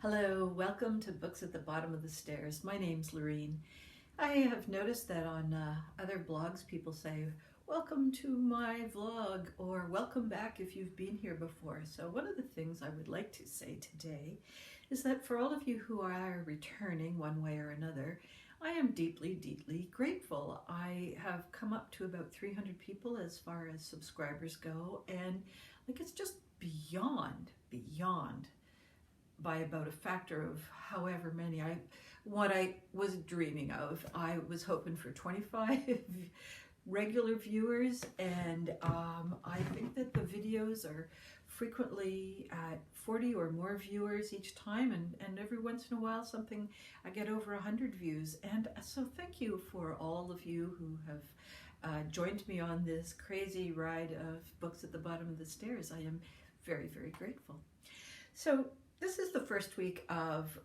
Hello, welcome to Books at the Bottom of the Stairs. My name's Lorene. I have noticed that on other blogs people say, welcome to my vlog, or welcome back if you've been here before. So one of the things I would like to say today is that for all of you who are returning one way or another, I am deeply, deeply grateful. I have come up to about 300 people as far as subscribers go, and it's just beyond by about a factor of however many. What I was dreaming of, I was hoping for 25 regular viewers, and I think that the videos are frequently at 40 or more viewers each time, and every once in a while I get over 100 views. And so thank you for all of you who have joined me on this crazy ride of Books at the Bottom of the Stairs. I am very, very grateful. So this is the first week of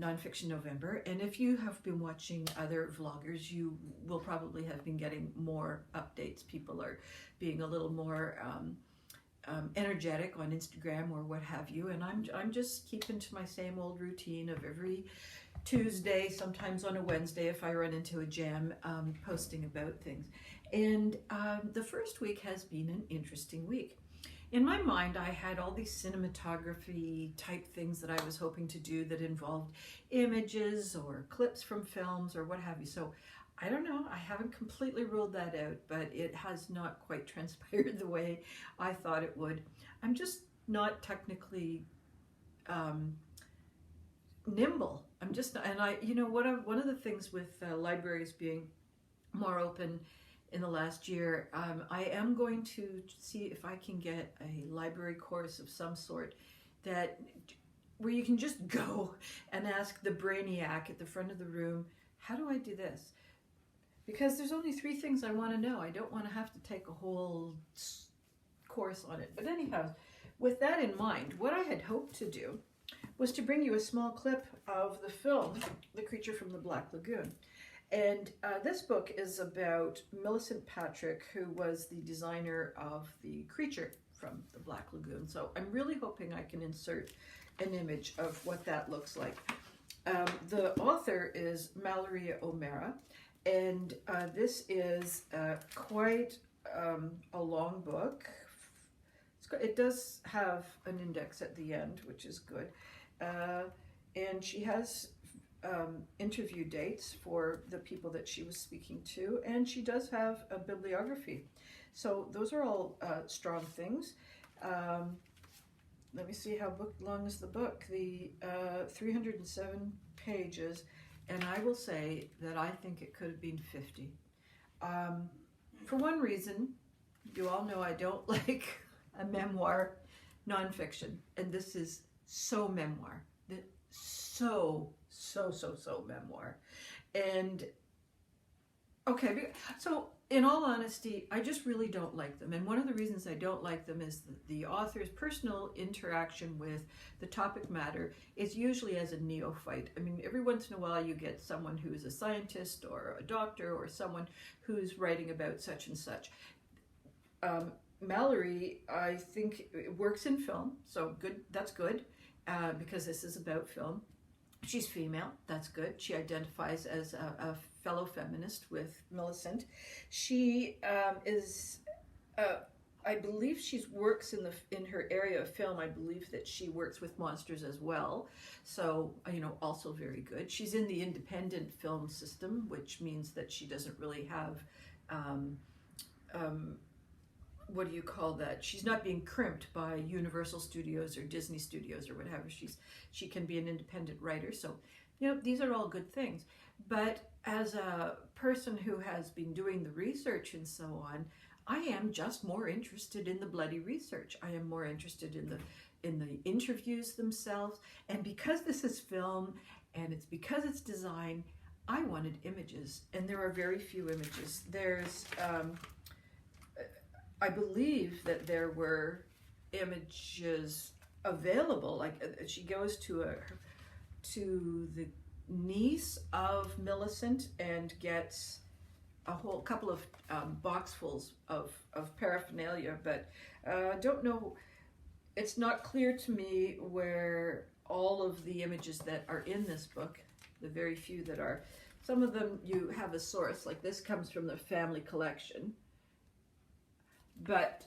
Nonfiction November, and if you have been watching other vloggers, you will probably have been getting more updates. People are being a little more energetic on Instagram or what have you, and I'm just keeping to my same old routine of every Tuesday, sometimes on a Wednesday if I run into a jam, posting about things. And the first week has been an interesting week. In my mind, I had all these cinematography type things that I was hoping to do that involved images or clips from films or what have you. So I don't know, I haven't completely ruled that out, but it has not quite transpired the way I thought it would. I'm just not technically nimble. I'm just, and one of the things with libraries being more open in the last year, I am going to see if I can get a library course of some sort where you can just go and ask the brainiac at the front of the room, how do I do this? Because there's only 3 things I want to know. I don't want to have to take a whole course on it. But anyhow, with that in mind, what I had hoped to do was to bring you a small clip of the film, The Creature from the Black Lagoon. And this book is about Millicent Patrick, who was the designer of the creature from the Black Lagoon. So I'm really hoping I can insert an image of what that looks like. The author is Mallory O'Mara, and this is quite a long book. It does have an index at the end, which is good. And she has interview dates for the people that she was speaking to, and she does have a bibliography. So those are all strong things. Let me see how long is the book. The 307 pages, and I will say that I think it could have been 50. For one reason, you all know I don't like a memoir nonfiction, and this is so memoir. So memoir. And okay, so in all honesty, I just really don't like them. And one of the reasons I don't like them is the author's personal interaction with the topic matter is usually as a neophyte. I mean, every once in a while you get someone who's a scientist or a doctor or someone who's writing about such and such. Mallory, I think, works in film, so good. That's good, because this is about film. She's female, that's good. She identifies as a fellow feminist with Millicent. She is, I believe she works in her area of film. I believe that she works with monsters as well. So, also very good. She's in the independent film system, which means that she doesn't really have, what do you call that? She's not being crimped by Universal Studios or Disney Studios or whatever. She can be an independent writer. So, these are all good things. But as a person who has been doing the research and so on, I am just more interested in the bloody research. I am more interested in the interviews themselves. And because this is film and it's because it's design, I wanted images, and there are very few images. There's I believe that there were images available. Like she goes to the niece of Millicent and gets a whole couple of boxfuls of paraphernalia, but don't know it's not clear to me where all of the images that are in this book, the very few that are, some of them you have a source, like this comes from the family collection, but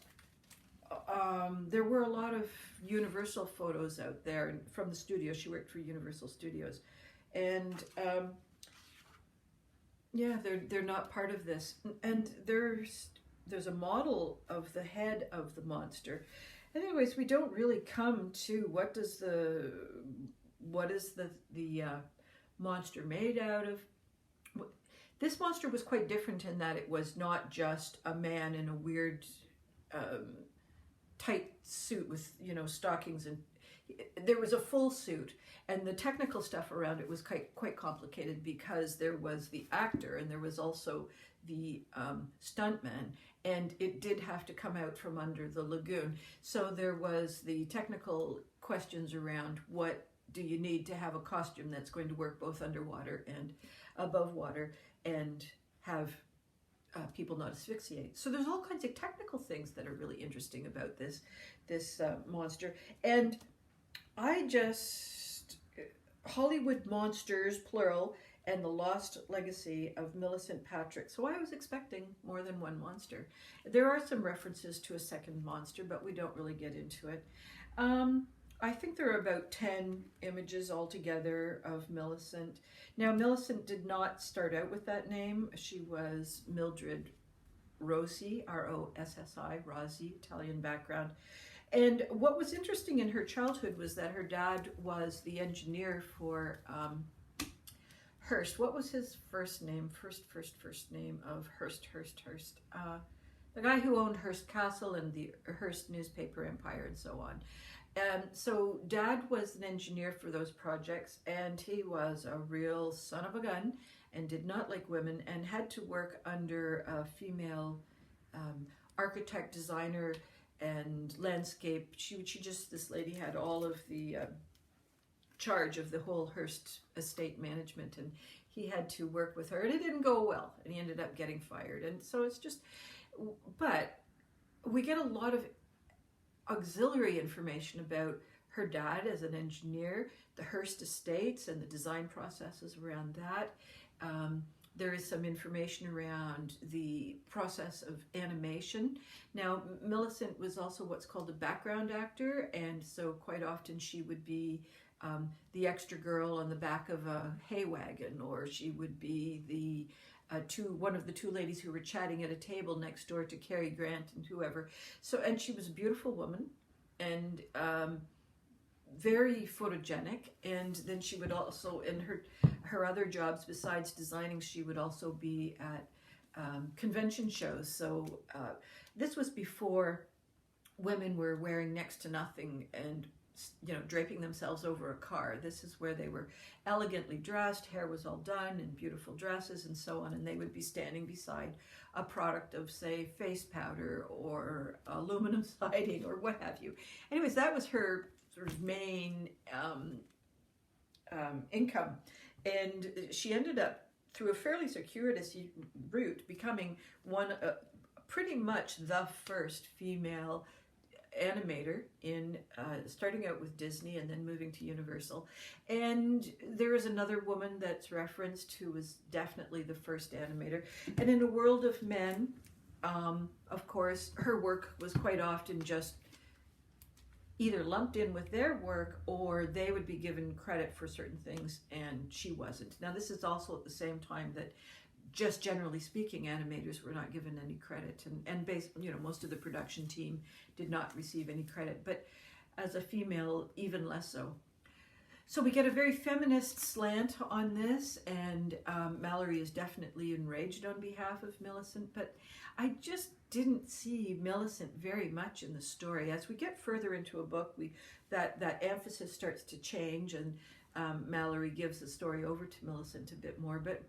there were a lot of Universal photos out there from the studio. She worked for Universal Studios, and yeah, they're not part of this. And there's a model of the head of the monster. Anyways, we don't really come to what is the monster made out of. This monster was quite different in that it was not just a man in a weird tight suit with, you know, stockings, and there was a full suit, and the technical stuff around it was quite complicated because there was the actor and there was also the stuntman, and it did have to come out from under the lagoon. So there was the technical questions around what do you need to have a costume that's going to work both underwater and above water and have people not asphyxiate. So there's all kinds of technical things that are really interesting about this monster. And Hollywood Monsters, plural, and the Lost Legacy of Millicent Patrick. So I was expecting more than one monster. There are some references to a second monster, but we don't really get into it. I think there are about 10 images altogether of Millicent. Now, Millicent did not start out with that name. She was Mildred Rossi, R-O-S-S-I, Rossi, Italian background. And what was interesting in her childhood was that her dad was the engineer for Hearst. What was his first name? First name of Hearst. The guy who owned Hearst Castle and the Hearst newspaper empire and so on. So Dad was an engineer for those projects, and he was a real son of a gun and did not like women and had to work under a female architect, designer, and landscape. This lady had all of the charge of the whole Hearst estate management, and he had to work with her, and it didn't go well, and he ended up getting fired. And so it's just, but we get a lot of auxiliary information about her dad as an engineer, the Hearst estates and the design processes around that. There is some information around the process of animation. Now, Millicent was also what's called a background actor, and so quite often she would be the extra girl on the back of a hay wagon, or she would be the one of the two ladies who were chatting at a table next door to Cary Grant and whoever. So, and she was a beautiful woman and very photogenic. And then she would also, in her other jobs besides designing, she would also be at convention shows. So this was before women were wearing next to nothing and, you know, draping themselves over a car. This is where they were elegantly dressed, hair was all done, and beautiful dresses and so on, and they would be standing beside a product of, say, face powder or aluminum siding or what have you. Anyways, that was her sort of main income, and she ended up, through a fairly circuitous route, becoming pretty much the first female animator in starting out with Disney and then moving to Universal. And there is another woman that's referenced who was definitely the first animator. And in A World of Men, of course, her work was quite often just either lumped in with their work, or they would be given credit for certain things and she wasn't. Now, this is also at the same time that, just generally speaking, animators were not given any credit, and you know, most of the production team did not receive any credit, but as a female, even less so. So we get a very feminist slant on this, and Mallory is definitely enraged on behalf of Millicent, but I just didn't see Millicent very much in the story. As we get further into a book, that emphasis starts to change, and Mallory gives the story over to Millicent a bit more, but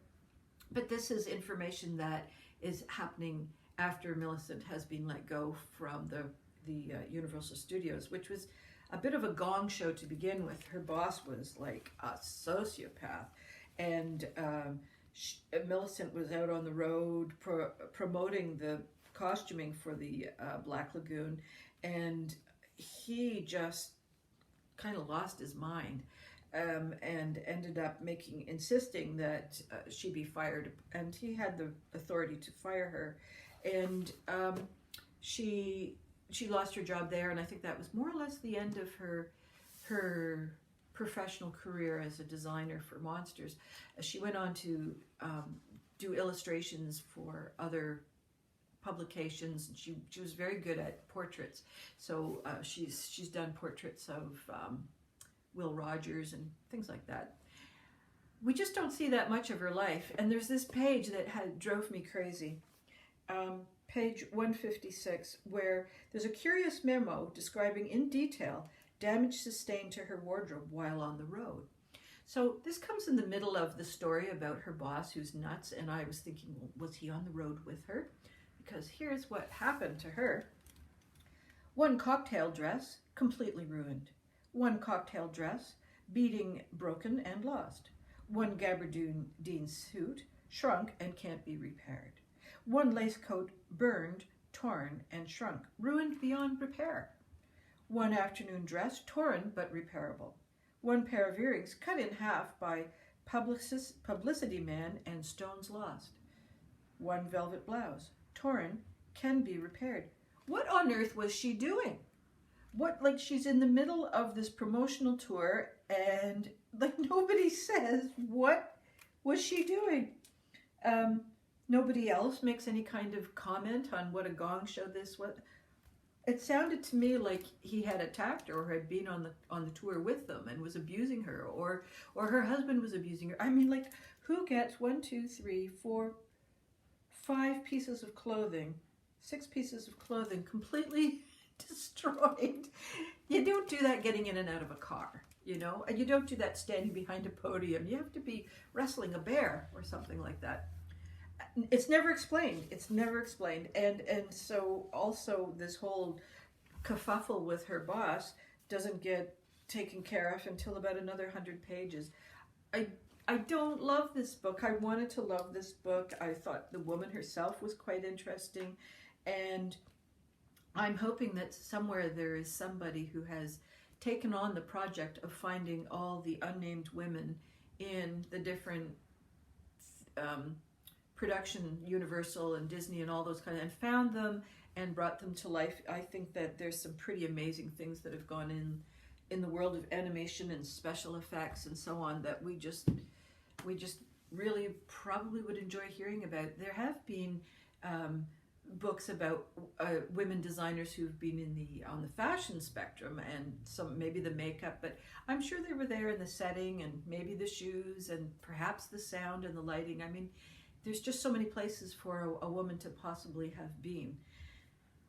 this is information that is happening after Millicent has been let go from the Universal Studios, which was a bit of a gong show to begin with. Her boss was like a sociopath, and Millicent was out on the road promoting the costuming for the Black Lagoon, and he just kind of lost his mind, and ended up insisting that she be fired, and he had the authority to fire her, and she lost her job there, and I think that was more or less the end of her professional career as a designer for monsters. She went on to do illustrations for other publications, and she was very good at portraits. So she's done portraits of Will Rogers and things like that. We just don't see that much of her life. And there's this page that drove me crazy. Page 156, where there's a curious memo describing in detail damage sustained to her wardrobe while on the road. So this comes in the middle of the story about her boss who's nuts, and I was thinking, well, was he on the road with her? Because here's what happened to her. One cocktail dress, completely ruined. One cocktail dress, beading broken and lost. One gabardine suit, shrunk and can't be repaired. One lace coat, burned, torn, and shrunk, ruined beyond repair. One afternoon dress, torn but repairable. One pair of earrings cut in half by publicity man and stones lost. One velvet blouse, torn, can be repaired. What on earth was she doing? Like, she's in the middle of this promotional tour, and like nobody says what was she doing. Nobody else makes any kind of comment on what a gong show this was. It sounded to me like he had attacked her or had been on the tour with them and was abusing her, or her husband was abusing her. I mean, like, who gets 1, 2, 3, 4, 5 pieces of clothing, 6 pieces of clothing completely destroyed? You don't do that getting in and out of a car, you know, and you don't do that standing behind a podium. You have to be wrestling a bear or something like that. It's never explained. It's never explained. And so also this whole kerfuffle with her boss doesn't get taken care of until about another 100 pages. I don't love this book. I wanted to love this book. I thought the woman herself was quite interesting. And I'm hoping that somewhere there is somebody who has taken on the project of finding all the unnamed women in the different production, Universal and Disney and all those kind of, and found them and brought them to life. I think that there's some pretty amazing things that have gone in the world of animation and special effects and so on that we just really probably would enjoy hearing about. There have been books about women designers who've been on the fashion spectrum, and some maybe the makeup, but I'm sure they were there in the setting and maybe the shoes and perhaps the sound and the lighting. I mean, there's just so many places for a woman to possibly have been.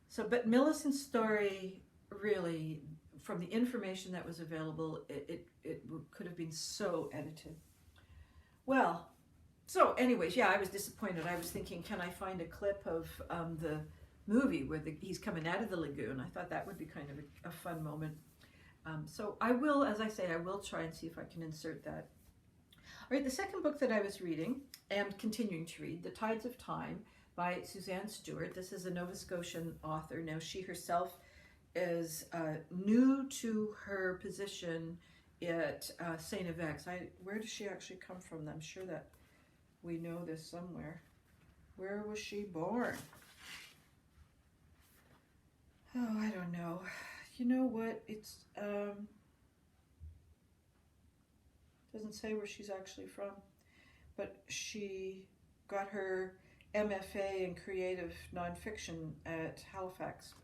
So, but Millicent's story, really, from the information that was available, it could have been so edited. Well, so anyways, yeah, I was disappointed. I was thinking, can I find a clip of the movie where he's coming out of the lagoon? I thought that would be kind of a fun moment. So I will, as I say, I will try and see if I can insert that. All right, the second book that I was reading and continuing to read, The Tides of Time by Suzanne Stewart. This is a Nova Scotian author. Now, she herself is new to her position at St. Yves. Where does she actually come from? I'm sure that we know this somewhere. Where was she born? Oh, I don't know. You know what? It's doesn't say where she's actually from, but she got her MFA in creative nonfiction at Halifax.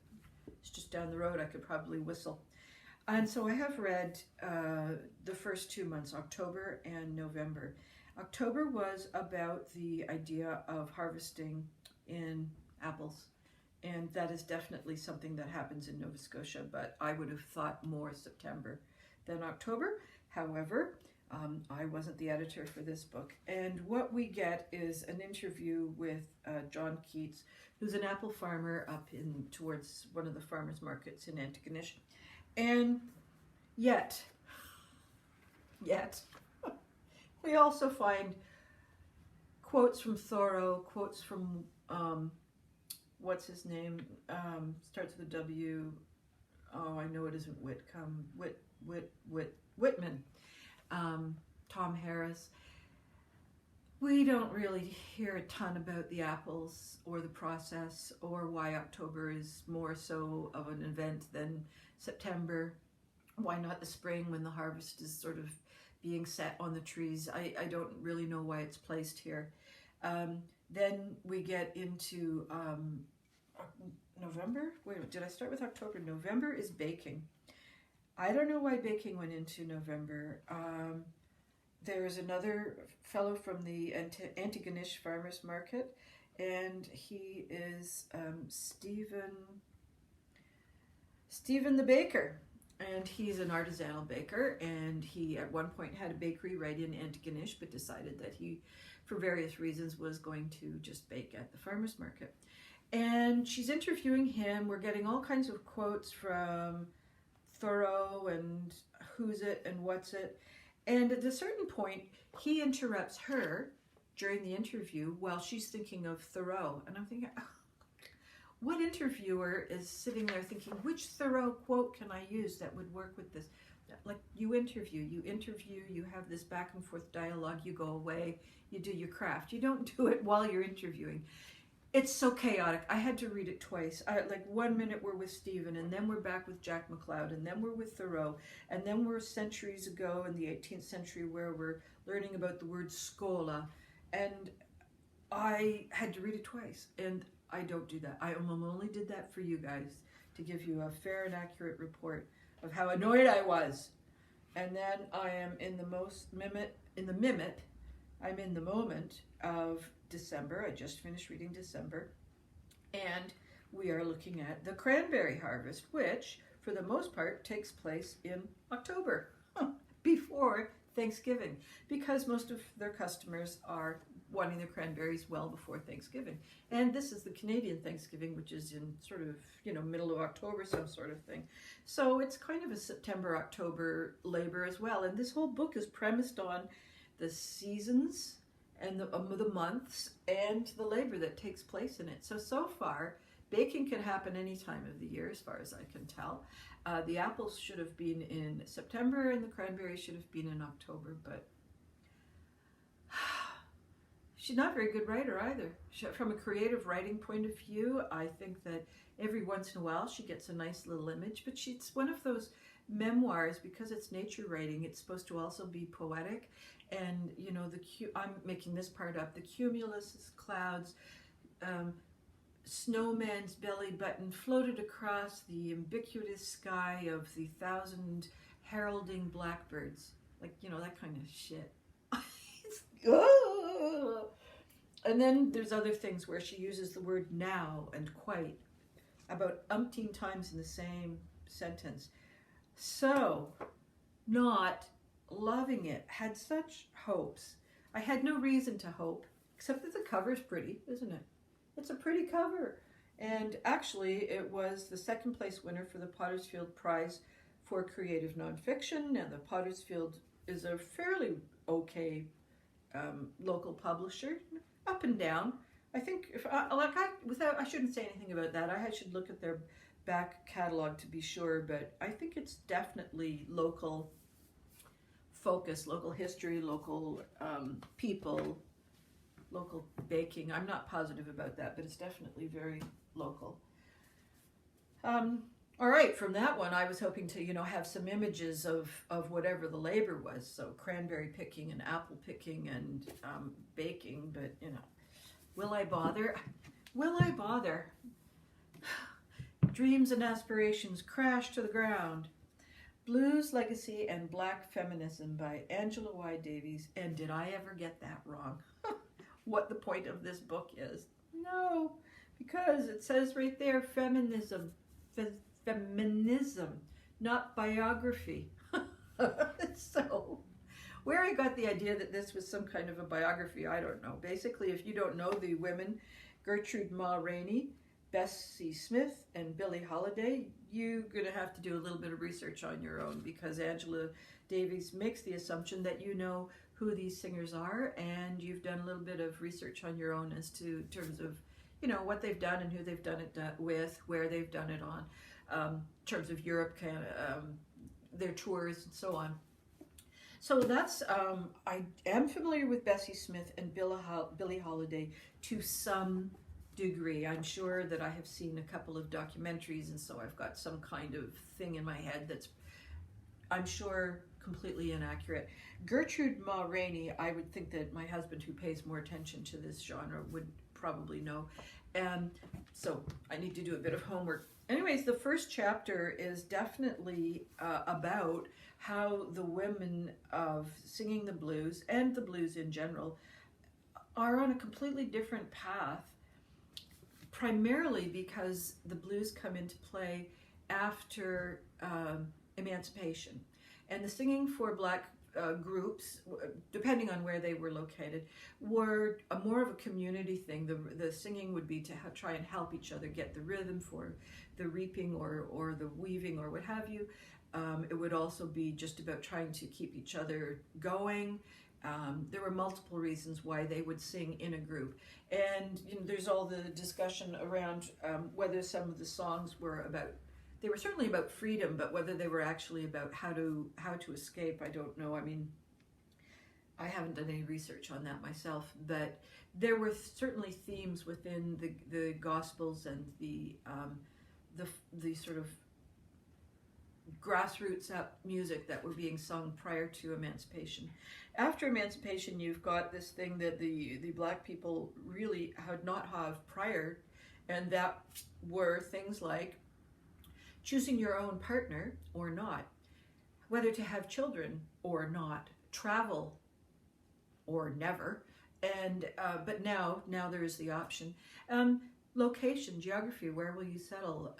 It's just down the road. I could probably whistle. And so I have read the first 2 months, October and November. October was about the idea of harvesting in apples, and that is definitely something that happens in Nova Scotia, but I would have thought more September than October. However, I wasn't the editor for this book, and what we get is an interview with John Keats, who's an apple farmer up towards one of the farmers markets in Antigonish. And yet, we also find quotes from Thoreau, quotes from, what's his name, starts with a W, oh, I know it isn't Whitcomb, Whitman, Tom Harris. We don't really hear a ton about the apples or the process or why October is more so of an event than September. Why not the spring when the harvest is sort of being set on the trees? I don't really know why it's placed here. Then we get into November. Wait, did I start with October? November is baking. I don't know why baking went into November. There's another fellow from the Antigonish Farmers Market, and he is Stephen the Baker. And he's an artisanal baker, and he at one point had a bakery right in Antigonish, but decided that he, for various reasons, was going to just bake at the farmer's market. And she's interviewing him. We're getting all kinds of quotes from Thoreau and who's it and what's it. And at a certain point, he interrupts her during the interview while she's thinking of Thoreau. And I'm thinking, what interviewer is sitting there thinking, which Thoreau quote can I use that would work with this? Like, you interview, you have this back and forth dialogue, you go away, you do your craft. You don't do it while you're interviewing. It's so chaotic. I had to read it twice. Like 1 minute we're with Stephen, and then we're back with Jack McLeod, and then we're with Thoreau, and then we're centuries ago in the 18th century where we're learning about the word scola. And I had to read it twice, and I don't do that. I only did that for you guys, to give you a fair and accurate report of how annoyed I was. And then I am in the moment of December. I just finished reading December, and we are looking at the cranberry harvest, which for the most part takes place in October, before Thanksgiving, because most of their customers are wanting their cranberries well before Thanksgiving. And this is the Canadian Thanksgiving, which is in sort of, middle of October, some sort of thing. So it's kind of a September-October labor as well. And this whole book is premised on the seasons and the months and the labor that takes place in it. So far, baking can happen any time of the year, as far as I can tell. The apples should have been in September, and the cranberries should have been in October, but she's not a very good writer either. From a creative writing point of view, I think that every once in a while she gets a nice little image, but she's one of those memoirs, because it's nature writing, it's supposed to also be poetic. And, I'm making this part up, the cumulus clouds, snowman's belly button floated across the ubiquitous sky of the 1,000 heralding blackbirds. Like, that kind of shit. And then there's other things where she uses the word now and quite about umpteen times in the same sentence. So, not loving it. Had such hopes. I had no reason to hope, except that the cover's pretty, isn't it? It's a pretty cover. And actually, it was the second place winner for the Pottersfield Prize for Creative Nonfiction. Now, the Pottersfield is a fairly okay local publisher, up and down. I think I shouldn't say anything about that. I should look at their back catalog to be sure, but I think it's definitely local focus, local history, local people, local baking. I'm not positive about that, but it's definitely very local. All right, from that one, I was hoping to, have some images of whatever the labor was. So cranberry picking and apple picking and baking, but, will I bother? Will I bother? Dreams and aspirations crash to the ground. Blues, Legacy, and Black Feminism by Angela Y. Davies. And did I ever get that wrong? What the point of this book is? No, because it says right there, feminism, not biography. So, where I got the idea that this was some kind of a biography, I don't know. Basically, if you don't know the women, Gertrude Ma Rainey, Bessie Smith, and Billie Holiday, you're going to have to do a little bit of research on your own, because Angela Davies makes the assumption that you know who these singers are, and you've done a little bit of research on your own as to terms of, what they've done and who they've done it with, where they've done it on. terms of Europe, Canada, their tours and so on. So that's, I am familiar with Bessie Smith and Billie Holiday to some degree. I'm sure that I have seen a couple of documentaries, and so I've got some kind of thing in my head that's, I'm sure, completely inaccurate. Gertrude Ma Rainey, I would think that my husband, who pays more attention to this genre, would probably know. And so I need to do a bit of homework. Anyways, the first chapter is definitely about how the women of singing the blues, and the blues in general, are on a completely different path, primarily because the blues come into play after emancipation. And the singing for black groups, depending on where they were located, were more of a community thing. The singing would be to try and help each other get the rhythm for the reaping or the weaving or what have you. It would also be just about trying to keep each other going. There were multiple reasons why they would sing in a group. And there's all the discussion around whether some of the songs were about, they were certainly about freedom, but whether they were actually about how to escape, I don't know. I mean, I haven't done any research on that myself, but there were certainly themes within the Gospels and the sort of grassroots music that were being sung prior to emancipation. After emancipation, you've got this thing that the black people really had not have prior, and that were things like choosing your own partner or not, whether to have children or not, travel or never, and but now there is the option. Location, geography, where will you settle?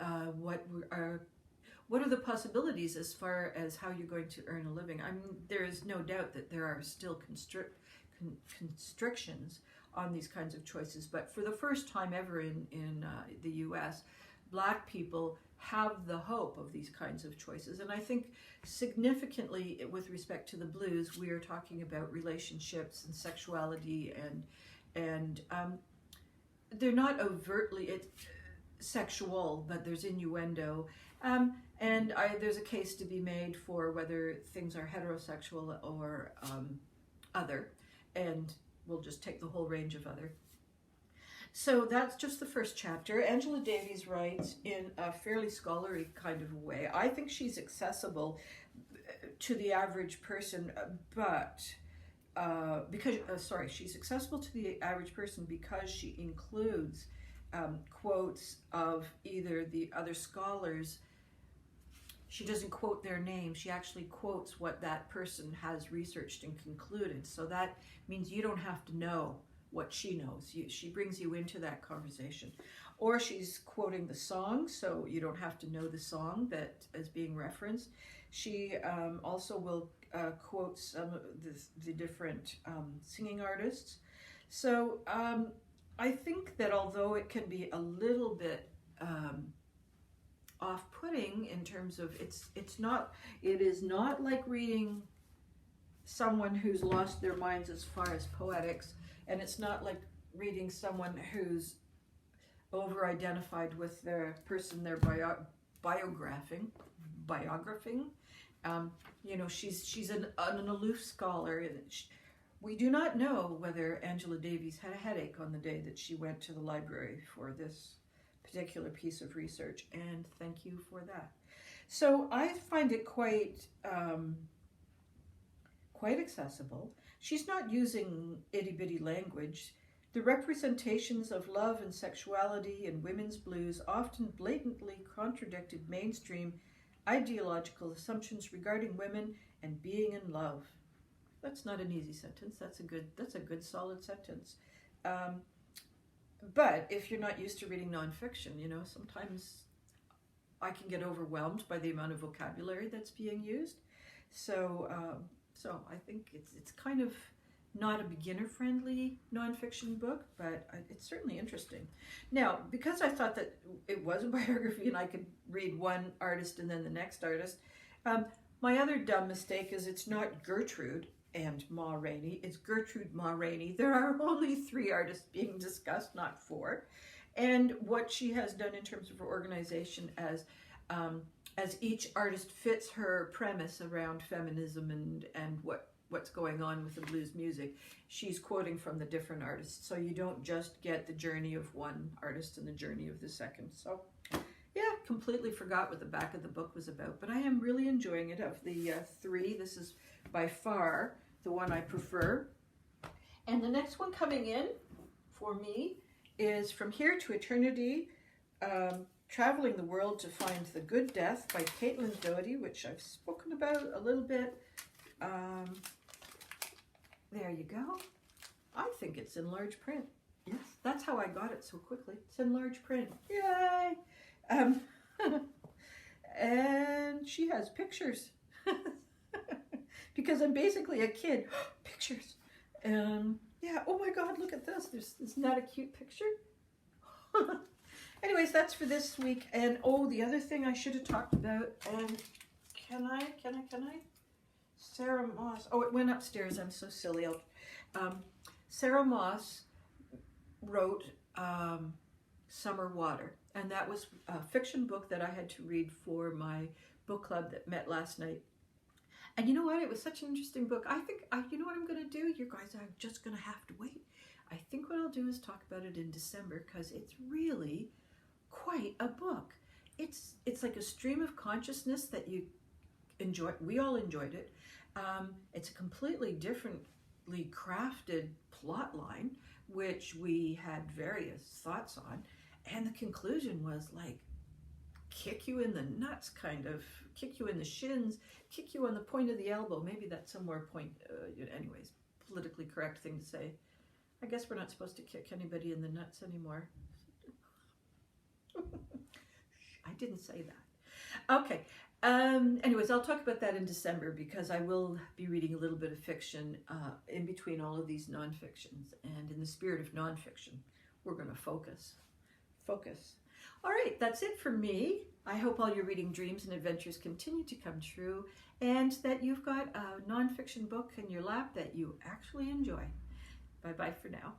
What are the possibilities as far as how you're going to earn a living? I mean, there is no doubt that there are still constrictions on these kinds of choices, but for the first time ever in the U.S., black people have the hope of these kinds of choices. And I think significantly with respect to the blues, we are talking about relationships and sexuality, and they're not overtly sexual, but there's innuendo. And there's a case to be made for whether things are heterosexual or other, and we'll just take the whole range of other. So that's just the first chapter. Angela Davies writes in a fairly scholarly kind of way. I think she's accessible to the average person, but she's accessible to the average person because she includes quotes of either the other scholars. She doesn't quote their name. She actually quotes what that person has researched and concluded. So that means you don't have to know what she knows. She brings you into that conversation. Or she's quoting the song, so you don't have to know the song that is being referenced. She also will quote some of the different singing artists. So I think that although it can be a little bit off-putting in terms of it is not like reading someone who's lost their minds as far as poetics, and it's not like reading someone who's over-identified with their person they're biographing. She's an aloof scholar. We do not know whether Angela Davies had a headache on the day that she went to the library for this particular piece of research, and thank you for that. So I find it quite accessible. She's not using itty-bitty language. The representations of love and sexuality in women's blues often blatantly contradicted mainstream ideological assumptions regarding women and being in love. That's not an easy sentence. That's a good solid sentence. But if you're not used to reading nonfiction, sometimes I can get overwhelmed by the amount of vocabulary that's being used. So I think it's kind of not a beginner-friendly nonfiction book, but it's certainly interesting. Now, because I thought that it was a biography and I could read one artist and then the next artist, my other dumb mistake is it's not Gertrude and Ma Rainey, it's Gertrude Ma Rainey. There are only 3 artists being discussed, not 4. And what she has done in terms of her organization as as each artist fits her premise around feminism and what's going on with the blues music, she's quoting from the different artists. So you don't just get the journey of one artist and the journey of the second. So yeah, completely forgot what the back of the book was about, but I am really enjoying it. Of the three, this is by far the one I prefer. And the next one coming in for me is From Here to Eternity, Traveling the World to Find the Good Death by Caitlin Doherty, which I've spoken about a little bit. There you go. I think it's in large print. Yes, that's how I got it so quickly. It's in large print. Yay! And she has pictures. Because I'm basically a kid. Pictures. Yeah, oh my God, look at this. Isn't that a cute picture? Anyways, that's for this week. And oh, the other thing I should have talked about, and can I? Sarah Moss. Oh, it went upstairs. I'm so silly. Sarah Moss wrote Summer Water, and that was a fiction book that I had to read for my book club that met last night. And you know what? It was such an interesting book. I think, you know what I'm going to do? You guys are just going to have to wait. I think what I'll do is talk about it in December, because it's really quite a book. It's like a stream of consciousness that you enjoy. We all enjoyed it. It's a completely differently crafted plot line, which we had various thoughts on. And the conclusion was like, kick you in the nuts, kind of, kick you in the shins, kick you on the point of the elbow. Maybe that's some more point, anyways, politically correct thing to say. I guess we're not supposed to kick anybody in the nuts anymore. I didn't say that. Okay. Anyways, I'll talk about that in December, because I will be reading a little bit of fiction in between all of these nonfictions. And in the spirit of nonfiction, we're going to focus. All right, that's it for me. I hope all your reading dreams and adventures continue to come true, and that you've got a nonfiction book in your lap that you actually enjoy. Bye-bye for now.